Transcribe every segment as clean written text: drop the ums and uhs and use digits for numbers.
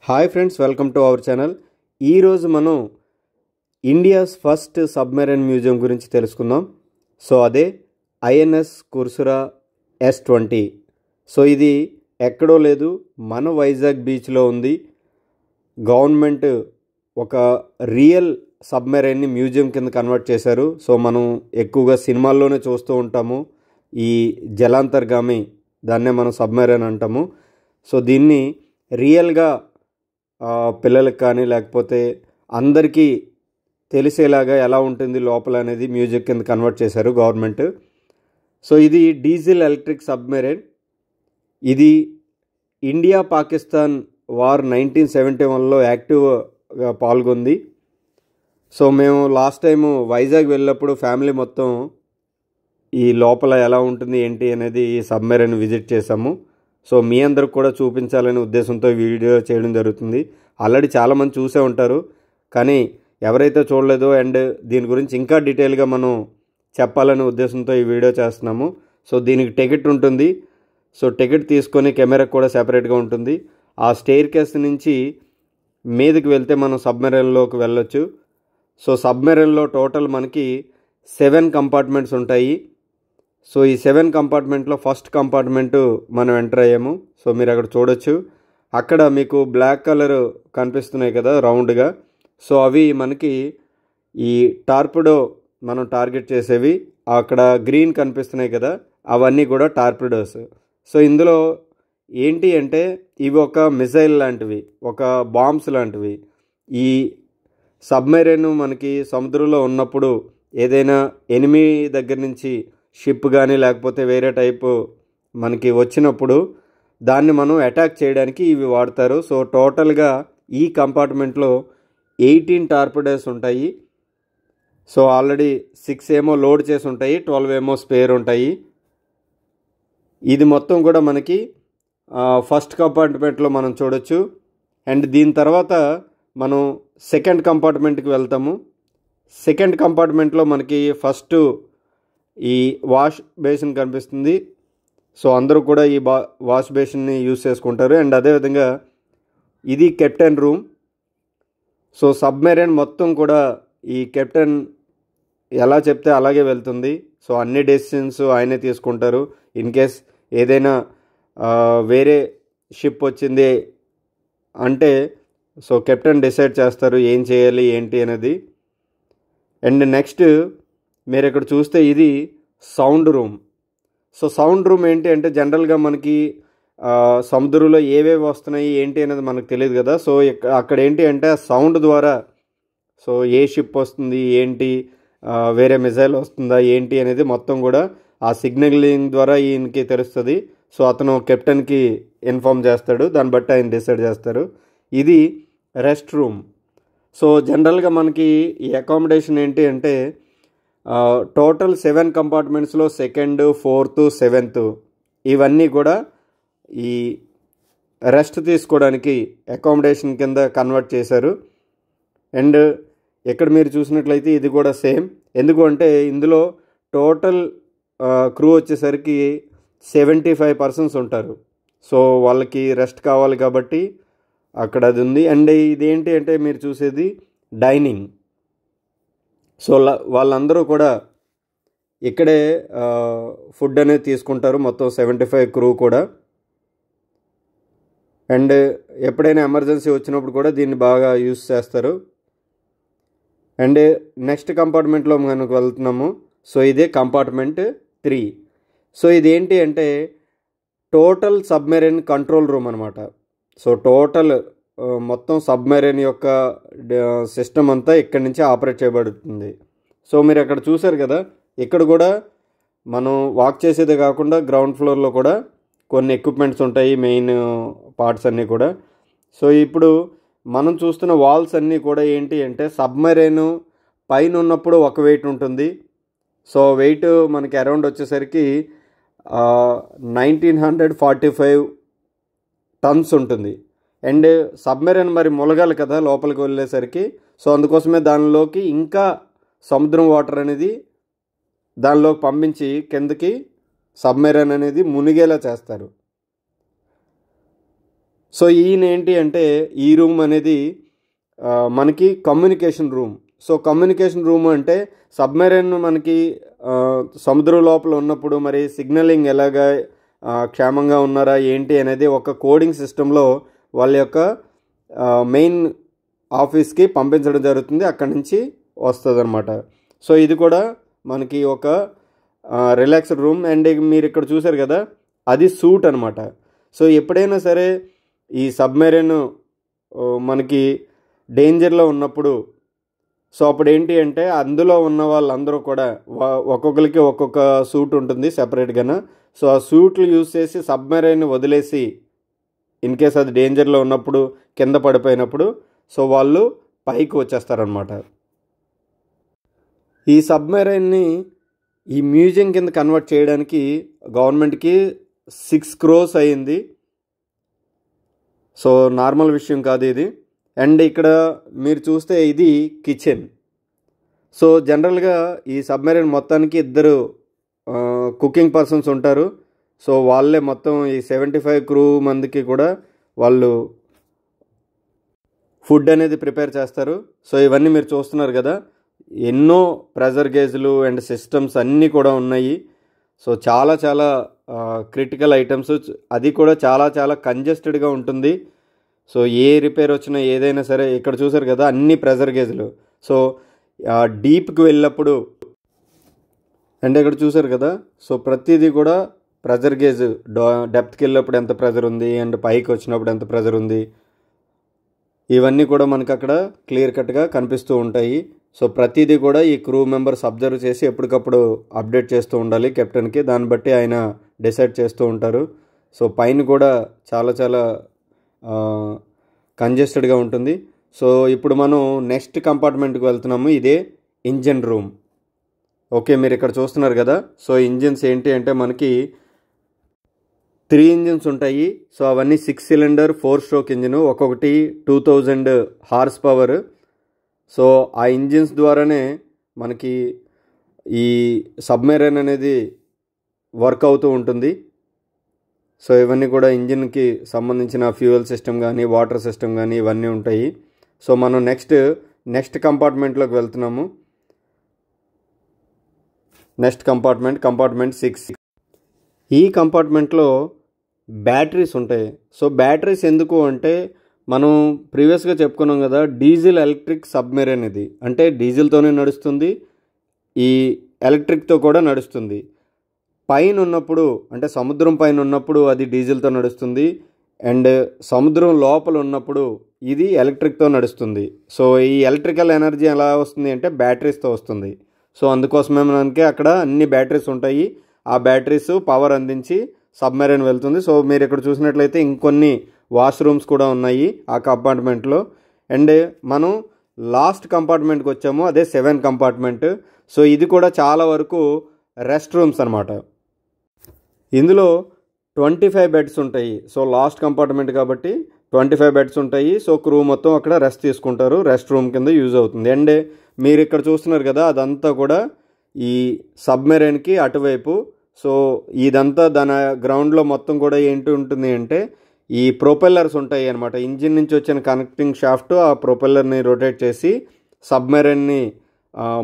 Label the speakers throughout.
Speaker 1: Hi friends, welcome to our channel. ఈరోజు మనం India's first submarine museum గురించి తెలుసుకుందాం. సో అదే ఐఎన్ఎస్ కుర్సురా S-20. సో ఇది ఎక్కడో లేదు, మన వైజాగ్ బీచ్లో ఉంది. గవర్నమెంట్ ఒక రియల్ సబ్మెరైన్ని మ్యూజియం కింద కన్వర్ట్ చేశారు. సో మనం ఎక్కువగా సినిమాల్లోనే చూస్తూ ఉంటాము ఈ జలాంతర్గామి, దాన్నే మనం సబ్మెరైన్ అంటాము. సో దీన్ని రియల్గా పిల్లలకి కానీ లేకపోతే అందరికీ తెలిసేలాగా ఎలా ఉంటుంది లోపల అనేది మ్యూజియం కింద కన్వర్ట్ చేశారు గవర్నమెంట్. సో ఇది డీజిల్ ఎలక్ట్రిక్ సబ్మెరైన్. ఇది ఇండియా పాకిస్తాన్ వార్ 1971లో యాక్టివ్గా పాల్గొంది. సో మేము లాస్ట్ టైము వైజాగ్ వెళ్ళినప్పుడు ఫ్యామిలీ మొత్తం ఈ లోపల ఎలా ఉంటుంది ఏంటి అనేది ఈ సబ్మెరైన్ విజిట్ చేసాము. సో మీ అందరికి కూడా చూపించాలనే ఉద్దేశంతో వీడియో చేయడం జరుగుతుంది. ఆల్రెడీ చాలామంది చూసే ఉంటారు, కానీ ఎవరైతే చూడలేదో అండ్ దీని గురించి ఇంకా డీటెయిల్గా మనం చెప్పాలనే ఉద్దేశంతో ఈ వీడియో చేస్తున్నాము. సో దీనికి టికెట్ ఉంటుంది. సో టికెట్ తీసుకొని కెమెరా కూడా సెపరేట్గా ఉంటుంది. ఆ స్టెయిర్ కేస్ నుంచి మీదకి వెళ్తే మనం సబ్మెరైన్లోకి వెళ్ళొచ్చు. సో సబ్మెరైన్లో టోటల్ మనకి 7 కంపార్ట్మెంట్స్ ఉంటాయి. సో ఈ 7 కంపార్ట్మెంట్లో ఫస్ట్ కంపార్ట్మెంటు మనం ఎంటర్ అయ్యాము. సో మీరు అక్కడ చూడొచ్చు, అక్కడ మీకు బ్లాక్ కలర్ కనిపిస్తున్నాయి కదా రౌండ్గా. సో అవి మనకి ఈ టార్పిడో మనం టార్గెట్ చేసేవి. అక్కడ గ్రీన్ కనిపిస్తున్నాయి కదా, అవన్నీ కూడా టార్పిడోస్. సో ఇందులో ఏంటి అంటే ఇవి ఒక మిసైల్ లాంటివి, ఒక బాంబ్స్ లాంటివి. ఈ సబ్మెరైన్ మనకి సముద్రంలో ఉన్నప్పుడు ఏదైనా ఎనిమీ దగ్గర నుంచి షిప్ కానీ లేకపోతే వేరే టైపు మనకి వచ్చినప్పుడు దాన్ని మనం అటాక్ చేయడానికి ఇవి వాడతారు. సో టోటల్గా ఈ కంపార్ట్మెంట్లో 18 టార్పిడోస్ ఉంటాయి. సో ఆల్రెడీ 6 ఏమో లోడ్ చేసి ఉంటాయి, 12 ఏమో స్పేర్ ఉంటాయి. ఇది మొత్తం కూడా మనకి ఫస్ట్ కంపార్ట్మెంట్లో మనం చూడొచ్చు. అండ్ దీని తర్వాత మనం సెకండ్ కంపార్ట్మెంట్కి వెళ్తాము. సెకండ్ కంపార్ట్మెంట్లో మనకి ఫస్ట్ ఈ వాష్ బేసిన్ కనిపిస్తుంది. సో అందరూ కూడా ఈ వాష్ బేసిన్ని యూజ్ చేసుకుంటారు. అండ్ అదేవిధంగా ఇది కెప్టెన్ రూమ్. సో సబ్మెరైన్ మొత్తం కూడా ఈ కెప్టెన్ ఎలా చెప్తే అలాగే వెళ్తుంది. సో అన్ని డెసిషన్స్ ఆయనే తీసుకుంటారు. ఇన్ కేస్ ఏదైనా వేరే షిప్ వచ్చింది అంటే సో కెప్టెన్ డిసైడ్ చేస్తారు ఏం చేయాలి ఏంటి అనేది. అండ్ నెక్స్ట్ మీరు ఇక్కడ చూస్తే ఇది sound room. So sound room ఏంటి అంటే జనరల్గా మనకి సముద్రంలో ఏవేవి వస్తున్నాయి ఏంటి అనేది మనకు తెలియదు కదా. సో అక్కడ ఏంటి అంటే సౌండ్ ద్వారా సో ఏ షిప్ వస్తుంది ఏంటి, వేరే మిసైల్ వస్తుందా ఏంటి అనేది మొత్తం కూడా ఆ సిగ్నలింగ్ ద్వారా ఈయనకి తెలుస్తుంది. సో అతను కెప్టెన్కి ఇన్ఫామ్ చేస్తాడు, దాన్ని బట్టి ఆయన డిసైడ్ చేస్తారు. ఇది రెస్ట్ రూమ్. సో జనరల్గా మనకి ఈ అకామిడేషన్ ఏంటి అంటే టోటల్ 7 కంపార్ట్మెంట్స్లో సెకండ్, 4th, 7th ఇవన్నీ కూడా ఈ రెస్ట్ తీసుకోవడానికి అకామిడేషన్ కింద కన్వర్ట్ చేశారు. అండ్ ఇక్కడ మీరు చూసినట్లయితే ఇది కూడా సేమ్. ఎందుకు అంటే ఇందులో టోటల్ క్రూ వచ్చేసరికి 75% ఉంటారు. సో వాళ్ళకి రెస్ట్ కావాలి కాబట్టి అక్కడ అది ఉంది. అండ్ ఇదేంటి అంటే మీరు చూసేది డైనింగ్. సో వాళ్ళందరూ కూడా ఇక్కడే ఫుడ్ అనేది తీసుకుంటారు, మొత్తం 75 క్రూ కూడా. అండ్ ఎప్పుడైనా ఎమర్జెన్సీ వచ్చినప్పుడు కూడా దీన్ని బాగా యూస్ చేస్తారు. అండ్ నెక్స్ట్ కంపార్ట్మెంట్లో మనకు వెళ్తున్నాము. సో ఇదే కంపార్ట్మెంట్ 3. సో ఇదేంటి అంటే టోటల్ సబ్మెరైన్ కంట్రోల్ రూమ్ అనమాట. సో టోటల్ మొత్తం సబ్మెరైన్ యొక్క సిస్టమ్ అంతా ఇక్కడి నుంచి ఆపరేట్ చేయబడుతుంది. సో మీరు అక్కడ చూసారు కదా, ఇక్కడ కూడా మనం వాక్ చేసేదే కాకుండా గ్రౌండ్ ఫ్లోర్లో కూడా కొన్ని ఎక్విప్మెంట్స్ ఉంటాయి, మెయిన్ పార్ట్స్ అన్నీ కూడా. సో ఇప్పుడు మనం చూస్తున్న వాల్స్ అన్నీ కూడా ఏంటి అంటే సబ్మెరైన్ పైన ఉన్నప్పుడు ఒక వెయిట్ ఉంటుంది. సో వెయిట్ మనకి అరౌండ్ వచ్చేసరికి 1945 టన్స్ ఉంటుంది. అండ్ సబ్మెరైన్ మరి ములగాలి కదా లోపలికి వెళ్ళేసరికి. సో అందుకోసమే దానిలోకి ఇంకా సముద్రం వాటర్ అనేది దానిలోకి పంపించి కిందకి సబ్మెరైన్ అనేది మునిగేలా చేస్తారు. సో ఈయన ఏంటి అంటే ఈ రూమ్ అనేది మనకి communication room. So communication room అంటే సబ్మెరైన్ మనకి సముద్రం లోపల ఉన్నప్పుడు మరి సిగ్నలింగ్ ఎలాగా క్షేమంగా ఉన్నారా ఏంటి అనేది ఒక కోడింగ్ సిస్టంలో వాళ్ళ యొక్క మెయిన్ ఆఫీస్కి పంపించడం జరుగుతుంది, అక్కడి నుంచి వస్తుంది అనమాట. సో ఇది కూడా మనకి ఒక రిలాక్స్డ్ రూమ్. అండ్ మీరు ఇక్కడ చూసారు కదా, అది సూట్ అనమాట. సో ఎప్పుడైనా సరే ఈ సబ్మెరైన్ మనకి డేంజర్లో ఉన్నప్పుడు, సో అప్పుడు ఏంటి అంటే అందులో ఉన్న వాళ్ళందరూ కూడా ఒక్కొక్కరికి ఒక్కొక్క సూట్ ఉంటుంది సెపరేట్గాను. సో ఆ సూట్లు యూజ్ చేసి సబ్మెరైన్ వదిలేసి ఇన్ కేస్ అది డేంజర్లో ఉన్నప్పుడు, కింద పడిపోయినప్పుడు, సో వాళ్ళు పైకి వచ్చేస్తారనమాట. ఈ సబ్మెరైన్ని ఈ మ్యూజియం కింద కన్వర్ట్ చేయడానికి గవర్నమెంట్కి 6 crores అయ్యింది. సో నార్మల్ విషయం కాదు ఇది. అండ్ ఇక్కడ మీరు చూస్తే ఇది కిచెన్. సో జనరల్గా ఈ సబ్మెరైన్ మొత్తానికి 2 కుకింగ్ పర్సన్స్ ఉంటారు. సో వాళ్ళే మొత్తం ఈ 75 crew మందికి కూడా వాళ్ళు ఫుడ్ అనేది ప్రిపేర్ చేస్తారు. సో ఇవన్నీ మీరు చూస్తున్నారు కదా, ఎన్నో ప్రెజర్ గేజ్లు అండ్ సిస్టమ్స్ అన్నీ కూడా ఉన్నాయి. సో చాలా చాలా క్రిటికల్ ఐటమ్స్, అది కూడా చాలా చాలా కంజెస్టెడ్గా ఉంటుంది. సో ఏ రిపేర్ వచ్చినా ఏదైనా సరే, ఇక్కడ చూసారు కదా అన్ని ప్రెజర్ గేజ్లు. సో డీప్కి వెళ్ళినప్పుడు అండ్ ఇక్కడ చూసారు కదా, సో ప్రతిదీ కూడా ప్రెజర్ గేజ్, డెప్త్కి వెళ్ళినప్పుడు ఎంత ప్రెజర్ ఉంది అండ్ పైకి వచ్చినప్పుడు ఎంత ప్రెజర్ ఉంది, ఇవన్నీ కూడా మనకు అక్కడ క్లియర్ కట్గా కనిపిస్తూ ఉంటాయి. సో ప్రతిదీ కూడా ఈ క్రూ మెంబర్స్ అబ్జర్వ్ చేసి ఎప్పటికప్పుడు అప్డేట్ చేస్తూ ఉండాలి కెప్టెన్కి, దాన్ని బట్టి ఆయన డిసైడ్ చేస్తూ ఉంటారు. సో పైన కూడా చాలా చాలా కంజెస్టెడ్గా ఉంటుంది. సో ఇప్పుడు మనం నెక్స్ట్ కంపార్ట్మెంట్కి వెళ్తున్నాము, ఇదే ఇంజిన్ రూమ్. ఓకే, మీరు ఇక్కడ చూస్తున్నారు కదా, సో ఇంజిన్స్ ఏంటి అంటే మనకి 3 ఇంజిన్స్ ఉంటాయి. సో అవన్నీ 6 cylinder 4 stroke ఇంజిన్, ఒక్కొక్కటి 2000 horsepower. సో ఆ ఇంజిన్స్ ద్వారానే మనకి ఈ సబ్మెరైన్ అనేది వర్క్ అవుతూ ఉంటుంది. సో ఇవన్నీ కూడా ఇంజిన్కి సంబంధించిన ఫ్యూయల్ సిస్టమ్ కానీ వాటర్ సిస్టమ్ కానీ ఇవన్నీ ఉంటాయి. సో మనం నెక్స్ట్ కంపార్ట్మెంట్లోకి వెళ్తున్నాము. Next compartment 6. ఈ కంపార్ట్మెంట్లో బ్యాటరీస్ ఉంటాయి. సో బ్యాటరీస్ ఎందుకు అంటే మనం ప్రీవియస్గా చెప్పుకున్నాం కదా, డీజిల్ ఎలక్ట్రిక్ సబ్మెరైన్ ఇది. అంటే డీజిల్తోనే నడుస్తుంది, ఈ ఎలక్ట్రిక్తో కూడా నడుస్తుంది. పైన ఉన్నప్పుడు అంటే సముద్రం పైన ఉన్నప్పుడు అది డీజిల్తో నడుస్తుంది, అండ్ సముద్రం లోపల ఉన్నప్పుడు ఇది ఎలక్ట్రిక్తో నడుస్తుంది. సో ఈ ఎలక్ట్రికల్ ఎనర్జీ ఎలా వస్తుంది అంటే బ్యాటరీస్తో వస్తుంది. సో అందుకోసమే మనకి అక్కడ అన్ని బ్యాటరీస్ ఉంటాయి. ఆ బ్యాటరీస్ పవర్ అందించి సబ్మెరైన్ వెళ్తుంది. సో మీరు ఇక్కడ చూసినట్లయితే ఇంకొన్ని వాష్రూమ్స్ కూడా ఉన్నాయి ఆ కంపార్ట్మెంట్లో. అండ్ మనం లాస్ట్ కంపార్ట్మెంట్కి వచ్చాము, అదే 7 కంపార్ట్మెంట్. సో ఇది కూడా చాలా వరకు రెస్ట్ రూమ్స్ అనమాట. ఇందులో 25 బెడ్స్ ఉంటాయి. సో లాస్ట్ కంపార్ట్మెంట్ కాబట్టి 25 బెడ్స్ ఉంటాయి. సో క్రూ మొత్తం అక్కడ రెస్ట్ తీసుకుంటారు, రెస్ట్ రూమ్ కింద యూజ్ అవుతుంది. అండ్ మీరు ఇక్కడ చూస్తున్నారు కదా, అదంతా కూడా ఈ సబ్మెరైన్కి అటువైపు. సో ఇదంతా దాని గ్రౌండ్లో మొత్తం కూడా ఏంటి ఉంటుంది అంటే ఈ ప్రొపెల్లర్స్ ఉంటాయి అనమాట. ఇంజిన్ నుంచి వచ్చిన కనెక్టింగ్ షాఫ్ట్ ఆ ప్రొపెల్లర్ని రొటేట్ చేసి సబ్మెరైన్ని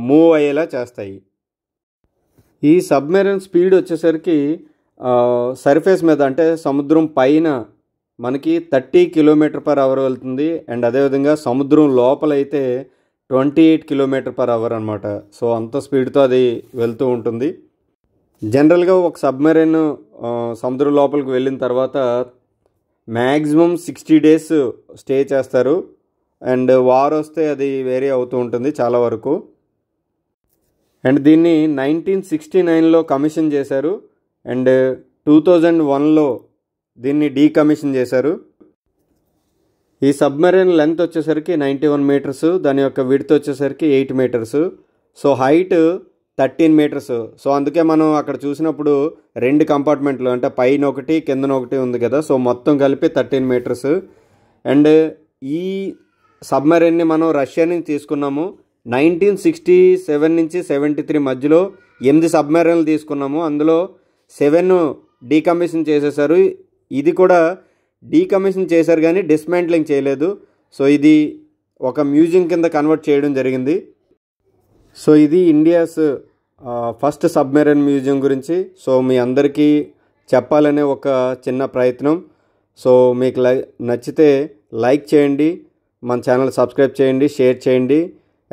Speaker 1: మూవ్ అయ్యేలా చేస్తాయి. ఈ సబ్మెరైన్ స్పీడ్ వచ్చేసరికి సర్ఫేస్ మీద అంటే సముద్రం పైన మనకి 30 km/h వెళ్తుంది. అండ్ అదేవిధంగా సముద్రం లోపలైతే 28 km/h అనమాట. సో అంత స్పీడ్తో అది వెళ్తూ ఉంటుంది. జనరల్గా ఒక సబ్మెరైన్ సముద్రం లోపలికి వెళ్ళిన తర్వాత మ్యాక్సిమం 60 days స్టే చేస్తారు. అండ్ వార్ వస్తే అది వేరీ అవుతూ ఉంటుంది చాలా వరకు. అండ్ దీన్ని 1969లో కమిషన్ చేశారు అండ్ 2001లో దీన్ని డీకమిషన్ చేశారు. ఈ సబ్మెరైన్ లెంత్ వచ్చేసరికి 91 meters, దాని యొక్క విడ్త్ వచ్చేసరికి 8 meters. So height 13 meters. So అందుకే మనం అక్కడ చూసినప్పుడు 2 కంపార్ట్మెంట్లు అంటే పైన ఒకటి కిందన ఒకటి ఉంది కదా, సో మొత్తం కలిపి 13 meters. అండ్ ఈ సబ్మెరైన్ని మనం రష్యా నుంచి తీసుకున్నాము. 1967 నుంచి 73 మధ్యలో 8 సబ్మెరైన్లు తీసుకున్నాము. అందులో 7 డీకమిషన్ చేసేసారు. ఇది కూడా డీకమిషన్ చేశారు కానీ డిస్మాంట్లింగ్ చేయలేదు. సో ఇది ఒక మ్యూజియం కింద కన్వర్ట్ చేయడం జరిగింది. సో ఇది ఇండియాస్ ఫస్ట్ సబ్మెరైన్ మ్యూజియం గురించి సో మీ అందరికీ చెప్పాలనే ఒక చిన్న ప్రయత్నం. సో మీకు నచ్చితే లైక్ చేయండి, మన ఛానల్ సబ్స్క్రైబ్ చేయండి, షేర్ చేయండి.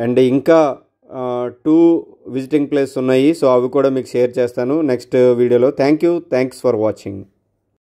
Speaker 1: అండ్ ఇంకా 2 విజిటింగ్ ప్లేస్ ఉన్నాయి. సో అవి కూడా మీకు షేర్ చేస్తాను నెక్స్ట్ వీడియోలో. Thanks for watching.